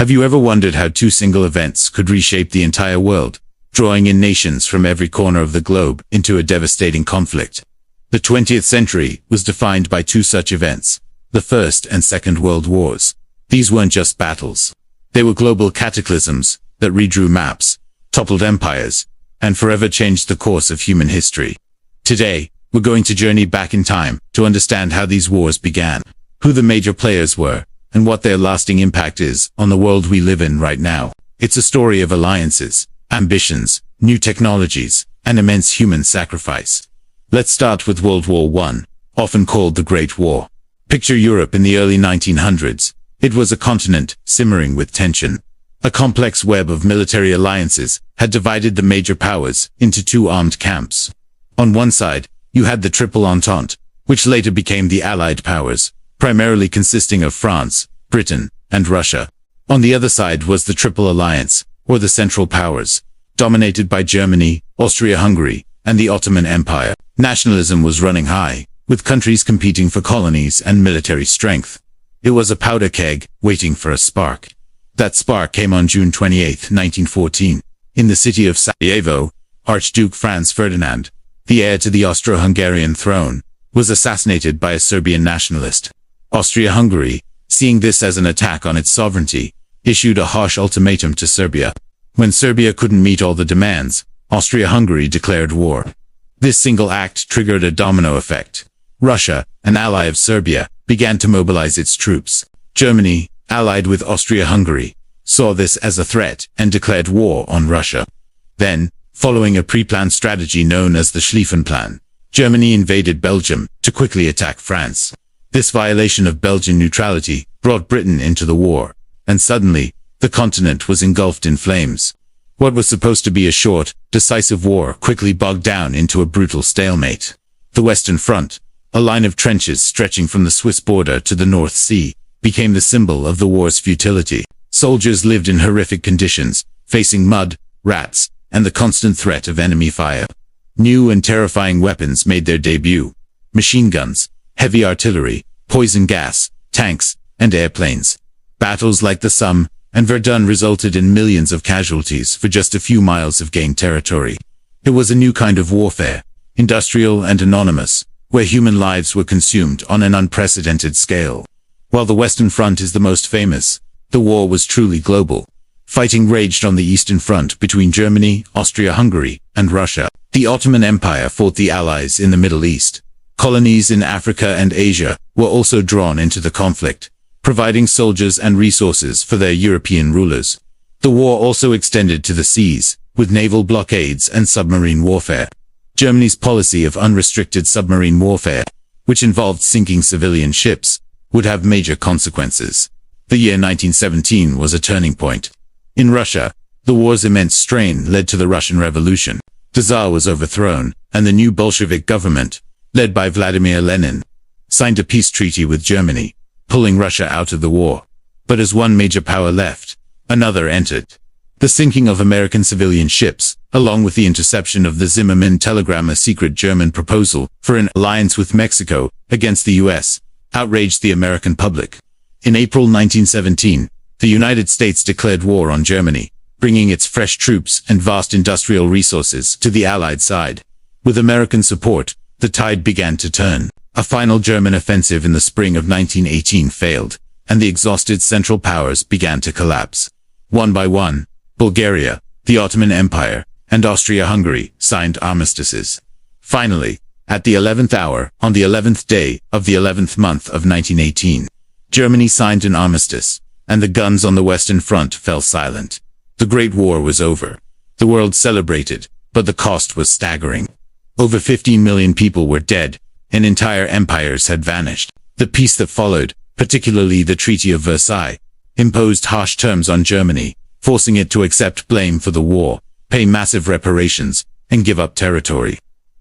Have you ever wondered how two single events could reshape the entire world, drawing in nations from every corner of the globe into a devastating conflict? The 20th century was defined by two such events, the First and Second World Wars. These weren't just battles. They were global cataclysms that redrew maps, toppled empires, and forever changed the course of human history. Today, we're going to journey back in time to understand how these wars began, who the major players were, and what their lasting impact is on the world we live in right now. It's a story of alliances, ambitions, new technologies, and immense human sacrifice. Let's start with World War I, often called the Great War. Picture Europe in the early 1900s. It was a continent simmering with tension. A complex web of military alliances had divided the major powers into two armed camps. On one side, you had the Triple Entente, which later became the Allied powers, primarily consisting of France, Britain, and Russia. On the other side was the Triple Alliance, or the Central Powers, dominated by Germany, Austria-Hungary, and the Ottoman Empire. Nationalism was running high, with countries competing for colonies and military strength. It was a powder keg waiting for a spark. That spark came on June 28, 1914. In the city of Sarajevo, Archduke Franz Ferdinand, the heir to the Austro-Hungarian throne, was assassinated by a Serbian nationalist. Austria-Hungary, seeing this as an attack on its sovereignty, issued a harsh ultimatum to Serbia. When Serbia couldn't meet all the demands, Austria-Hungary declared war. This single act triggered a domino effect. Russia, an ally of Serbia, began to mobilize its troops. Germany, allied with Austria-Hungary, saw this as a threat and declared war on Russia. Then, following a pre-planned strategy known as the Schlieffen Plan, Germany invaded Belgium to quickly attack France. This violation of Belgian neutrality brought Britain into the war, and suddenly, the continent was engulfed in flames. What was supposed to be a short, decisive war quickly bogged down into a brutal stalemate. The Western Front, a line of trenches stretching from the Swiss border to the North Sea, became the symbol of the war's futility. Soldiers lived in horrific conditions, facing mud, rats, and the constant threat of enemy fire. New and terrifying weapons made their debut. Machine guns, heavy artillery, poison gas, tanks, and airplanes. Battles like the Somme and Verdun resulted in millions of casualties for just a few miles of gained territory. It was a new kind of warfare, industrial and anonymous, where human lives were consumed on an unprecedented scale. While the Western Front is the most famous, the war was truly global. Fighting raged on the Eastern Front between Germany, Austria-Hungary, and Russia. The Ottoman Empire fought the Allies in the Middle East. Colonies in Africa and Asia were also drawn into the conflict, providing soldiers and resources for their European rulers. The war also extended to the seas, with naval blockades and submarine warfare. Germany's policy of unrestricted submarine warfare, which involved sinking civilian ships, would have major consequences. The year 1917 was a turning point. In Russia, the war's immense strain led to the Russian Revolution. The Tsar was overthrown, and the new Bolshevik government, led by Vladimir Lenin, signed a peace treaty with Germany, pulling Russia out of the war. But as one major power left, another entered. The sinking of American civilian ships, along with the interception of the Zimmermann telegram, a secret German proposal for an alliance with Mexico against the U.S., outraged the American public. In April 1917, the United States declared war on Germany, bringing its fresh troops and vast industrial resources to the Allied side. With American support, the tide began to turn. A final German offensive in the spring of 1918 failed, and the exhausted Central Powers began to collapse. One by one, Bulgaria, the Ottoman Empire, and Austria-Hungary signed armistices. Finally, at the 11th hour, on the 11th day of the 11th month of 1918, Germany signed an armistice, and the guns on the Western Front fell silent. The Great War was over. The world celebrated, but the cost was staggering. Over 15 million people were dead, and entire empires had vanished. The peace that followed, particularly the Treaty of Versailles, imposed harsh terms on Germany, forcing it to accept blame for the war, pay massive reparations, and give up territory.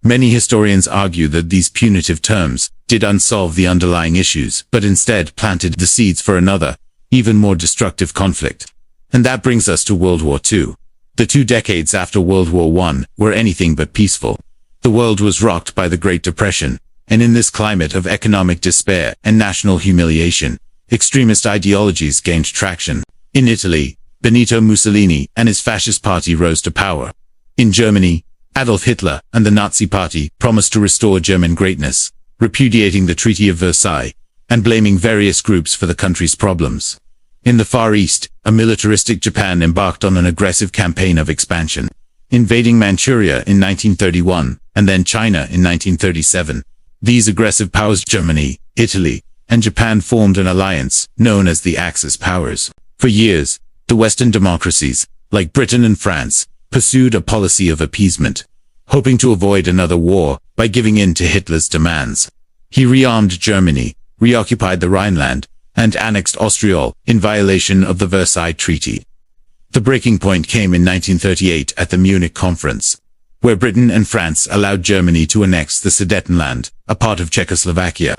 Many historians argue that these punitive terms did unsolve the underlying issues, but instead planted the seeds for another, even more destructive conflict. And that brings us to World War II. The 2 decades after World War I were anything but peaceful. The world was rocked by the Great Depression, and in this climate of economic despair and national humiliation, extremist ideologies gained traction. In Italy, Benito Mussolini and his fascist party rose to power. In Germany, Adolf Hitler and the Nazi Party promised to restore German greatness, repudiating the Treaty of Versailles, and blaming various groups for the country's problems. In the Far East, a militaristic Japan embarked on an aggressive campaign of expansion, invading Manchuria in 1931, and then China in 1937. These aggressive powers, Germany, Italy, and Japan, formed an alliance known as the Axis powers. For years, the Western democracies, like Britain and France, pursued a policy of appeasement, hoping to avoid another war by giving in to Hitler's demands. He rearmed Germany, reoccupied the Rhineland, and annexed Austria in violation of the Versailles Treaty. The breaking point came in 1938 at the Munich Conference, where Britain and France allowed Germany to annex the Sudetenland, a part of Czechoslovakia.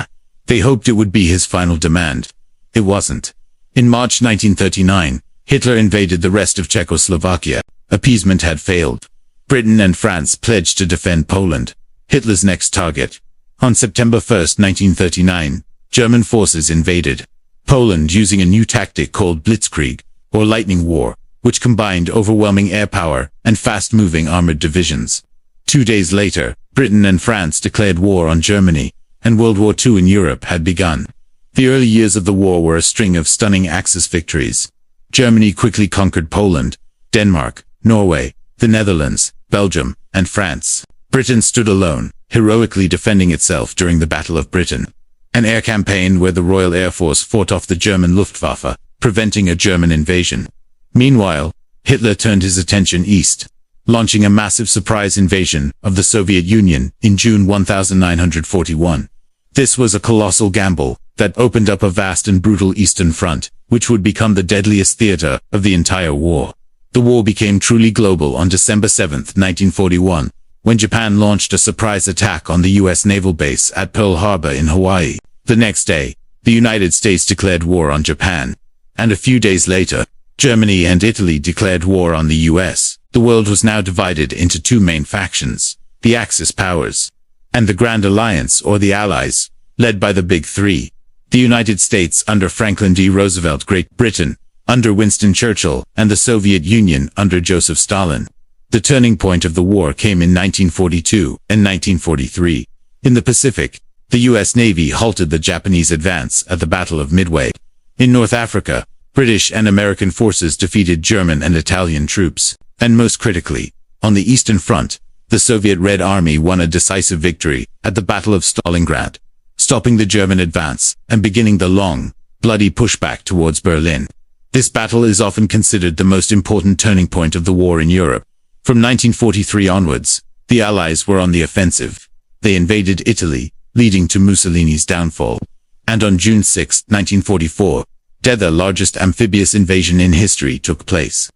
They hoped it would be his final demand. It wasn't. In March 1939, Hitler invaded the rest of Czechoslovakia. Appeasement had failed. Britain and France pledged to defend Poland, Hitler's next target. On September 1, 1939, German forces invaded Poland using a new tactic called Blitzkrieg, or lightning war, which combined overwhelming air power and fast-moving armored divisions. 2 days later, Britain and France declared war on Germany, and World War II in Europe had begun. The early years of the war were a string of stunning Axis victories. Germany quickly conquered Poland, Denmark, Norway, the Netherlands, Belgium, and France. Britain stood alone, heroically defending itself during the Battle of Britain, an air campaign where the Royal Air Force fought off the German Luftwaffe, preventing a German invasion. Meanwhile, Hitler turned his attention east, launching a massive surprise invasion of the Soviet Union in June 1941. This was a colossal gamble that opened up a vast and brutal Eastern Front, which would become the deadliest theater of the entire war. The war became truly global on December 7, 1941, when Japan launched a surprise attack on the U.S. naval base at Pearl Harbor in Hawaii. The next day, the United States declared war on Japan, and a few days later, Germany and Italy declared war on the U.S. The world was now divided into two main factions, the Axis powers, and the Grand Alliance, or the Allies, led by the Big Three: the United States under Franklin D. Roosevelt, Great Britain under Winston Churchill, and the Soviet Union under Joseph Stalin. The turning point of the war came in 1942 and 1943. In the Pacific, the U.S. Navy halted the Japanese advance at the Battle of Midway. In North Africa, British and American forces defeated German and Italian troops. And most critically, on the Eastern Front, the Soviet Red Army won a decisive victory at the Battle of Stalingrad, stopping the German advance and beginning the long, bloody pushback towards Berlin. This battle is often considered the most important turning point of the war in Europe. From 1943 onwards, the Allies were on the offensive. They invaded Italy, leading to Mussolini's downfall. And on June 6, 1944, the largest amphibious invasion in history took place.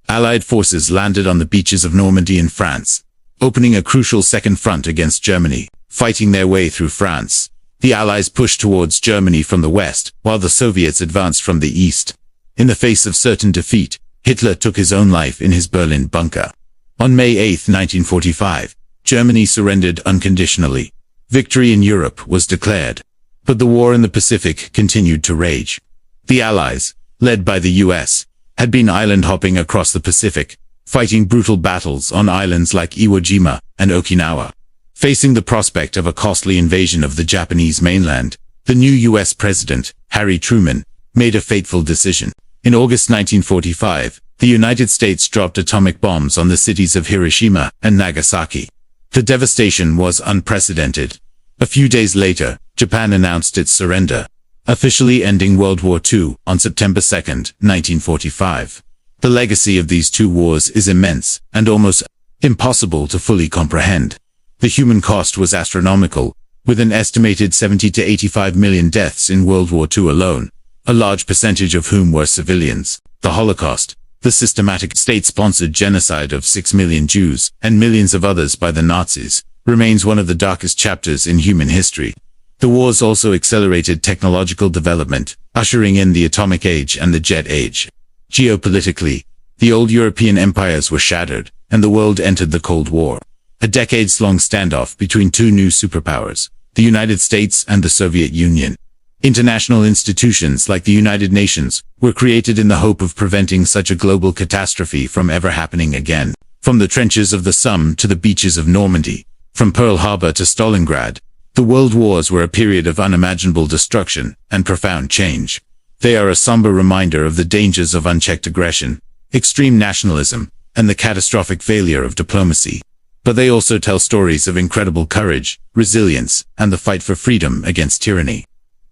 Allied forces landed on the beaches of Normandy in France, opening a crucial second front against Germany. Fighting their way through France, the Allies pushed towards Germany from the west, while the Soviets advanced from the east. In the face of certain defeat, Hitler took his own life in his Berlin bunker. On May 8, 1945, Germany surrendered unconditionally. Victory in Europe was declared. But the war in the Pacific continued to rage. The Allies, led by the U.S., had been island-hopping across the Pacific, fighting brutal battles on islands like Iwo Jima and Okinawa. Facing the prospect of a costly invasion of the Japanese mainland, the new U.S. President, Harry Truman, made a fateful decision. In August 1945, the United States dropped atomic bombs on the cities of Hiroshima and Nagasaki. The devastation was unprecedented. A few days later, Japan announced its surrender, officially ending World War II on September 2, 1945. The legacy of these two wars is immense and almost impossible to fully comprehend. The human cost was astronomical, with an estimated 70 to 85 million deaths in World War II alone, a large percentage of whom were civilians. The Holocaust, the systematic state-sponsored genocide of 6 million Jews and millions of others by the Nazis, remains one of the darkest chapters in human history. The wars also accelerated technological development, ushering in the atomic age and the jet age. Geopolitically, the old European empires were shattered, and the world entered the Cold War, a decades-long standoff between two new superpowers, the United States and the Soviet Union. International institutions like the United Nations were created in the hope of preventing such a global catastrophe from ever happening again. From the trenches of the Somme to the beaches of Normandy, from Pearl Harbor to Stalingrad, the world wars were a period of unimaginable destruction and profound change. They are a somber reminder of the dangers of unchecked aggression, extreme nationalism, and the catastrophic failure of diplomacy. But they also tell stories of incredible courage, resilience, and the fight for freedom against tyranny.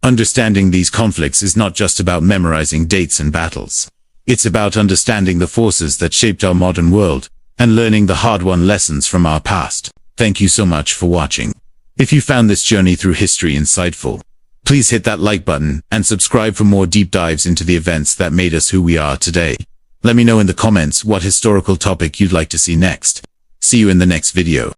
Understanding these conflicts is not just about memorizing dates and battles. It's about understanding the forces that shaped our modern world and learning the hard-won lessons from our past. Thank you so much for watching. If you found this journey through history insightful, please hit that like button and subscribe for more deep dives into the events that made us who we are today. Let me know in the comments what historical topic you'd like to see next. See you in the next video.